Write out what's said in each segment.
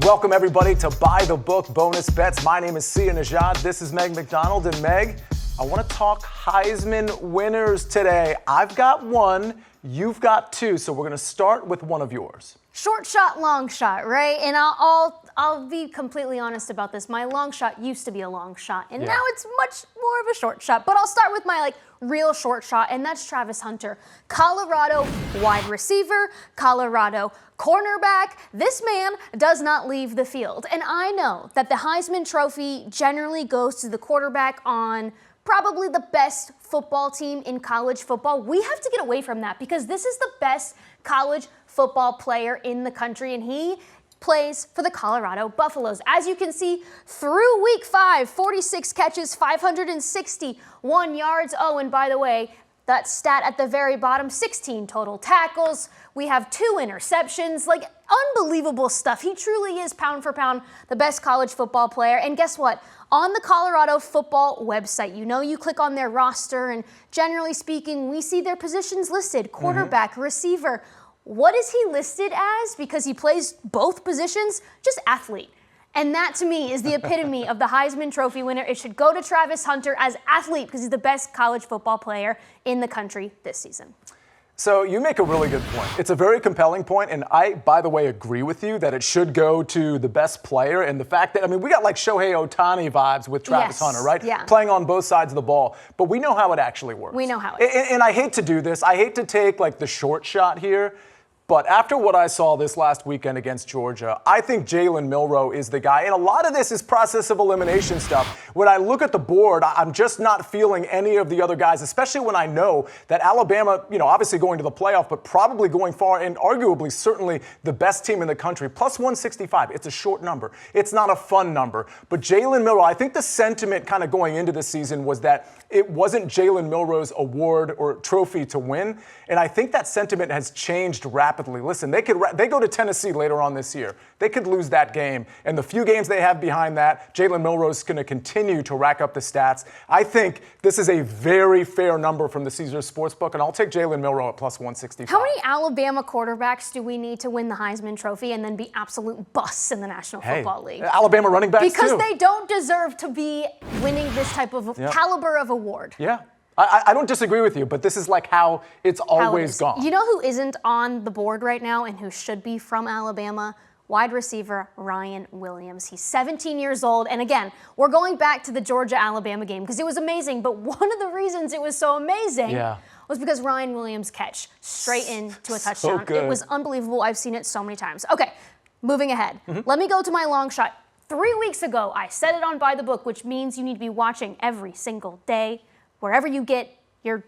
Welcome everybody to By the Book Bonus Bets. My name is Sia Najad. This is Meg McDonald. And Meg, I want to talk Heisman winners today. I've got one, you've got two, so we're going to start with one of yours. Short shot, long shot, right? And I'll be completely honest about this. My long shot used to be a long shot, and now it's much more of a short shot. But I'll start with my real short shot, and that's Travis Hunter. Colorado wide receiver, Colorado cornerback. This man does not leave the field. And I know that the Heisman Trophy generally goes to the quarterback on probably the best football team in college football. We have to get away from that because this is the best college football player in the country, and he plays for the Colorado Buffaloes. As you can see, through week 5, 46 catches, 561 yards. Oh, and by the way, that stat at the very bottom, 16 total tackles. We have 2 interceptions, unbelievable stuff. He truly is pound for pound the best college football player. And guess what? On the Colorado football website, you click on their roster, and generally speaking, we see their positions listed, quarterback, receiver. What is he listed as? Because he plays both positions, just athlete. And that, to me, is the epitome of the Heisman Trophy winner. It should go to Travis Hunter as athlete because he's the best college football player in the country this season. So you make a really good point. It's a very compelling point, and I, by the way, agree with you that it should go to the best player. And the fact that, we got Shohei Ohtani vibes with Travis Hunter, right? Yeah. Playing on both sides of the ball. But we know how it actually works. We know how it is. And I hate to do this. I hate to take the short shot here. But after what I saw this last weekend against Georgia, I think Jalen Milroe is the guy. And a lot of this is process of elimination stuff. When I look at the board, I'm just not feeling any of the other guys, especially when I know that Alabama, obviously going to the playoff, but probably going far and arguably certainly the best team in the country. Plus 165. It's a short number. It's not a fun number. But Jalen Milroe, I think the sentiment kind of going into the season was that it wasn't Jalen Milroe's award or trophy to win. And I think that sentiment has changed rapidly. Listen, they go to Tennessee later on this year. They could lose that game. And the few games they have behind that, Jalen Milroe is going to continue to rack up the stats. I think this is a very fair number from the Caesars Sportsbook, and I'll take Jalen Milroe at plus 165. How many Alabama quarterbacks do we need to win the Heisman Trophy and then be absolute busts in the National Football League? Alabama running backs because too. they don't deserve to be winning this type of caliber of award. Yeah. I don't disagree with you, but this is how it's always gone. You know who isn't on the board right now and who should be from Alabama? Wide receiver Ryan Williams. He's 17 years old. And again, we're going back to the Georgia-Alabama game because it was amazing. But one of the reasons it was so amazing was because Ryan Williams' catch straight into a touchdown. Good. It was unbelievable. I've seen it so many times. Okay, moving ahead. Let me go to my long shot. 3 weeks ago, I said it on By the Book, which means you need to be watching every single day, wherever you get your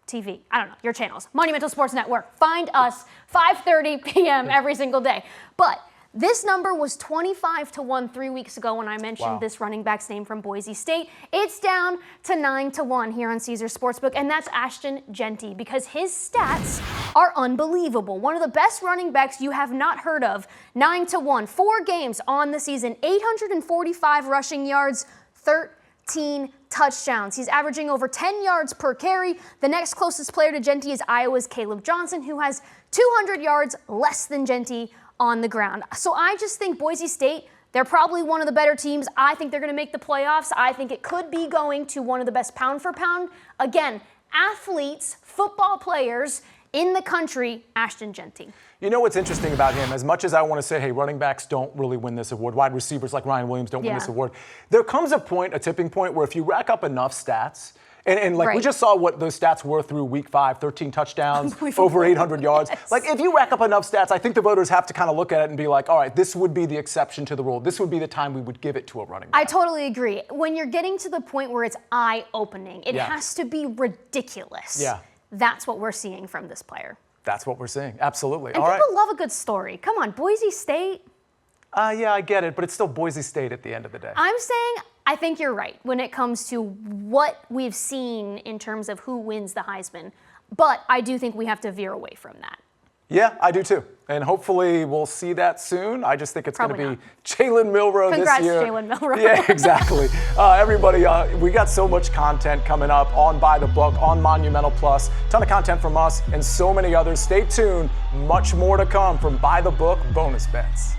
TV, your channels. Monumental Sports Network. Find us 5:30 p.m. every single day. But this number was 25-1 3 weeks ago when I mentioned this running back's name from Boise State. It's down to 9-1 here on Caesars Sportsbook, and that's Ashton Jeanty because his stats are unbelievable. One of the best running backs you have not heard of. 9-1, 4 games on the season, 845 rushing yards, 13 touchdowns. He's averaging over 10 yards per carry. The next closest player to Jeanty is Iowa's Caleb Johnson, who has 200 yards less than Jeanty on the ground. So I just think Boise State, they're probably one of the better teams. I think they're going to make the playoffs. I think it could be going to one of the best pound for pound. Again, athletes, football players in the country, Ashton Jeanty. You know what's interesting about him? As much as I want to say, hey, running backs don't really win this award, wide receivers like Ryan Williams don't win this award, there comes a tipping point where if you rack up enough stats, and we just saw what those stats were through week 5, 13 touchdowns, over 800 yards. If you rack up enough stats, I think the voters have to kind of look at it and be like, all right, this would be the exception to the rule. This would be the time we would give it to a running back. I totally agree. When you're getting to the point where it's eye-opening, it has to be ridiculous. Yeah. That's what we're seeing from this player. That's what we're seeing. Absolutely. And people love a good story. Come on, Boise State. Yeah, I get it, but it's still Boise State at the end of the day. I'm saying I think you're right when it comes to what we've seen in terms of who wins the Heisman. But I do think we have to veer away from that. Yeah, I do too. And hopefully we'll see that soon. I just think it's going to be Jalen Milroe this year. Congrats, Jalen Milroe. Yeah, exactly. Everybody, we got so much content coming up on By the Book, on Monumental Plus. Ton of content from us and so many others. Stay tuned. Much more to come from By the Book Bonus Bets.